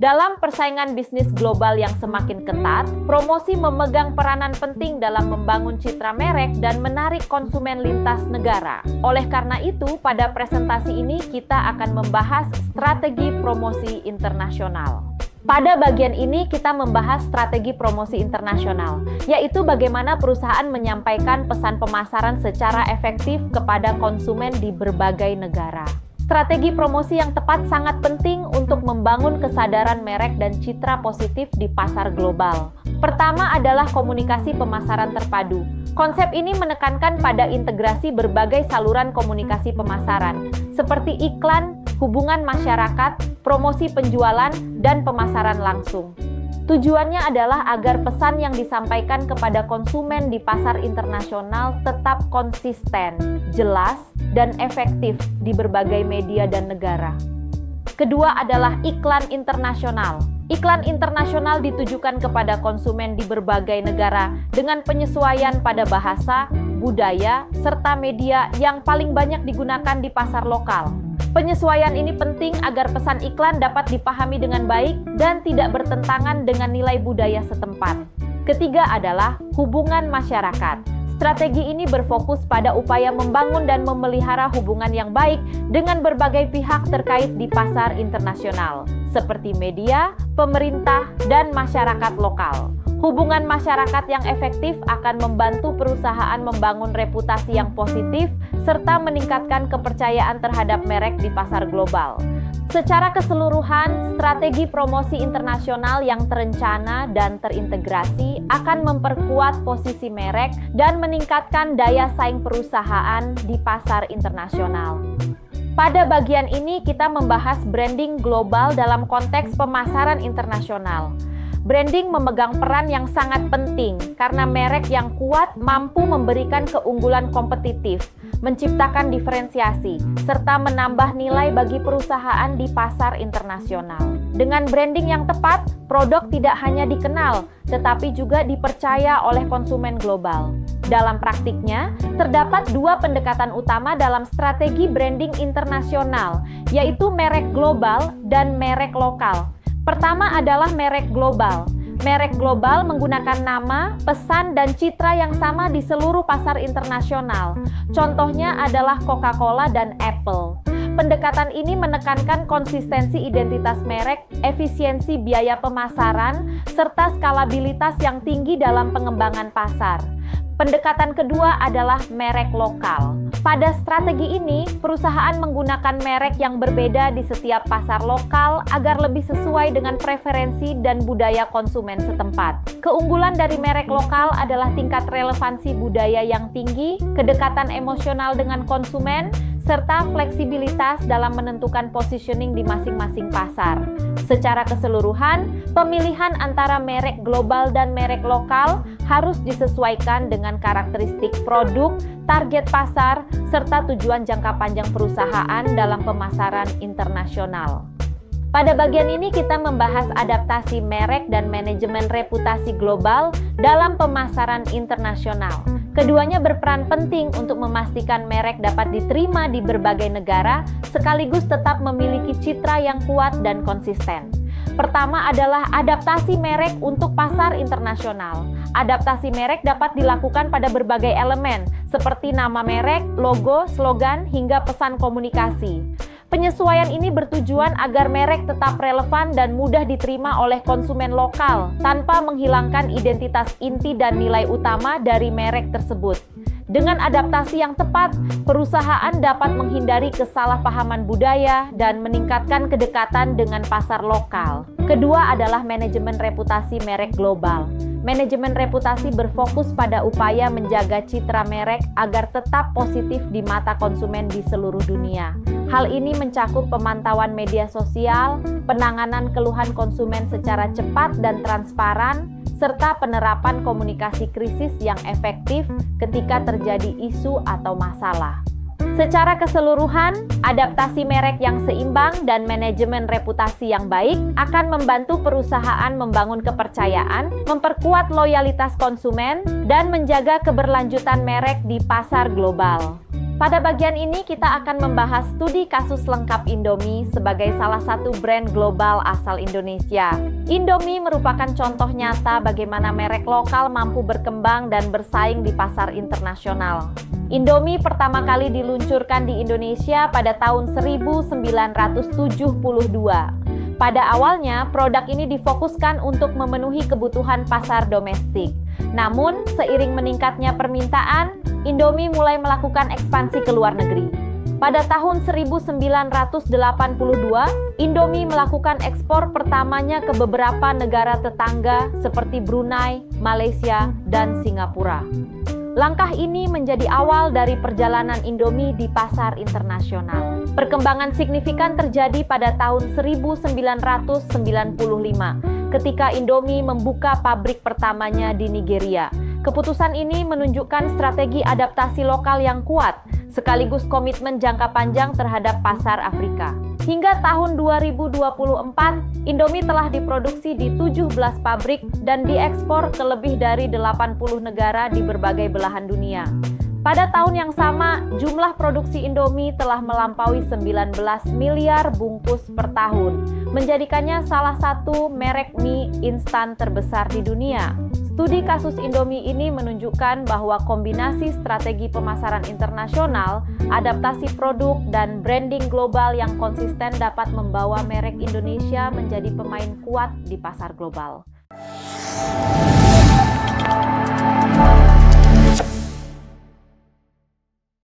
Dalam persaingan bisnis global yang semakin ketat, promosi memegang peranan penting dalam membangun citra merek dan menarik konsumen lintas negara. Oleh karena itu, pada presentasi ini kita akan membahas strategi promosi internasional. Pada bagian ini kita membahas strategi promosi internasional, yaitu bagaimana perusahaan menyampaikan pesan pemasaran secara efektif kepada konsumen di berbagai negara. Strategi promosi yang tepat sangat penting untuk membangun kesadaran merek dan citra positif di pasar global. Pertama adalah komunikasi pemasaran terpadu. Konsep ini menekankan pada integrasi berbagai saluran komunikasi pemasaran, seperti iklan, hubungan masyarakat, promosi penjualan, dan pemasaran langsung. Tujuannya adalah agar pesan yang disampaikan kepada konsumen di pasar internasional tetap konsisten, jelas, dan efektif di berbagai media dan negara. Kedua adalah iklan internasional. Iklan internasional ditujukan kepada konsumen di berbagai negara dengan penyesuaian pada bahasa, budaya, serta media yang paling banyak digunakan di pasar lokal. Penyesuaian ini penting agar pesan iklan dapat dipahami dengan baik dan tidak bertentangan dengan nilai budaya setempat. Ketiga adalah hubungan masyarakat. Strategi ini berfokus pada upaya membangun dan memelihara hubungan yang baik dengan berbagai pihak terkait di pasar internasional, seperti media, pemerintah, dan masyarakat lokal. Hubungan masyarakat yang efektif akan membantu perusahaan membangun reputasi yang positif serta meningkatkan kepercayaan terhadap merek di pasar global. Secara keseluruhan, strategi promosi internasional yang terencana dan terintegrasi akan memperkuat posisi merek dan meningkatkan daya saing perusahaan di pasar internasional. Pada bagian ini kita membahas branding global dalam konteks pemasaran internasional. Branding memegang peran yang sangat penting karena merek yang kuat mampu memberikan keunggulan kompetitif, menciptakan diferensiasi, serta menambah nilai bagi perusahaan di pasar internasional. Dengan branding yang tepat, produk tidak hanya dikenal, tetapi juga dipercaya oleh konsumen global. Dalam praktiknya, terdapat dua pendekatan utama dalam strategi branding internasional, yaitu merek global dan merek lokal. Pertama adalah merek global. Merek global menggunakan nama, pesan, dan citra yang sama di seluruh pasar internasional. Contohnya adalah Coca-Cola dan Apple. Pendekatan ini menekankan konsistensi identitas merek, efisiensi biaya pemasaran, serta skalabilitas yang tinggi dalam pengembangan pasar. Pendekatan kedua adalah merek lokal. Pada strategi ini, perusahaan menggunakan merek yang berbeda di setiap pasar lokal agar lebih sesuai dengan preferensi dan budaya konsumen setempat. Keunggulan dari merek lokal adalah tingkat relevansi budaya yang tinggi, kedekatan emosional dengan konsumen, serta fleksibilitas dalam menentukan positioning di masing-masing pasar. Secara keseluruhan, pemilihan antara merek global dan merek lokal harus disesuaikan dengan karakteristik produk, target pasar, serta tujuan jangka panjang perusahaan dalam pemasaran internasional. Pada bagian ini kita membahas adaptasi merek dan manajemen reputasi global dalam pemasaran internasional. Keduanya berperan penting untuk memastikan merek dapat diterima di berbagai negara, sekaligus tetap memiliki citra yang kuat dan konsisten. Pertama adalah adaptasi merek untuk pasar internasional. Adaptasi merek dapat dilakukan pada berbagai elemen, seperti nama merek, logo, slogan, hingga pesan komunikasi. Penyesuaian ini bertujuan agar merek tetap relevan dan mudah diterima oleh konsumen lokal, tanpa menghilangkan identitas inti dan nilai utama dari merek tersebut. Dengan adaptasi yang tepat, perusahaan dapat menghindari kesalahpahaman budaya dan meningkatkan kedekatan dengan pasar lokal. Kedua adalah manajemen reputasi merek global. Manajemen reputasi berfokus pada upaya menjaga citra merek agar tetap positif di mata konsumen di seluruh dunia. Hal ini mencakup pemantauan media sosial, penanganan keluhan konsumen secara cepat dan transparan, serta penerapan komunikasi krisis yang efektif ketika terjadi isu atau masalah. Secara keseluruhan, adaptasi merek yang seimbang dan manajemen reputasi yang baik akan membantu perusahaan membangun kepercayaan, memperkuat loyalitas konsumen, dan menjaga keberlanjutan merek di pasar global. Pada bagian ini kita akan membahas studi kasus lengkap Indomie sebagai salah satu brand global asal Indonesia. Indomie merupakan contoh nyata bagaimana merek lokal mampu berkembang dan bersaing di pasar internasional. Indomie pertama kali diluncurkan di Indonesia pada tahun 1972. Pada awalnya, produk ini difokuskan untuk memenuhi kebutuhan pasar domestik. Namun, seiring meningkatnya permintaan, Indomie mulai melakukan ekspansi ke luar negeri. Pada tahun 1982, Indomie melakukan ekspor pertamanya ke beberapa negara tetangga seperti Brunei, Malaysia, dan Singapura. Langkah ini menjadi awal dari perjalanan Indomie di pasar internasional. Perkembangan signifikan terjadi pada tahun 1995 ketika Indomie membuka pabrik pertamanya di Nigeria. Keputusan ini menunjukkan strategi adaptasi lokal yang kuat, sekaligus komitmen jangka panjang terhadap pasar Afrika. Hingga tahun 2024, Indomie telah diproduksi di 17 pabrik dan diekspor ke lebih dari 80 negara di berbagai belahan dunia. Pada tahun yang sama, jumlah produksi Indomie telah melampaui 19 miliar bungkus per tahun, menjadikannya salah satu merek mie instan terbesar di dunia. Studi kasus Indomie ini menunjukkan bahwa kombinasi strategi pemasaran internasional, adaptasi produk, dan branding global yang konsisten dapat membawa merek Indonesia menjadi pemain kuat di pasar global.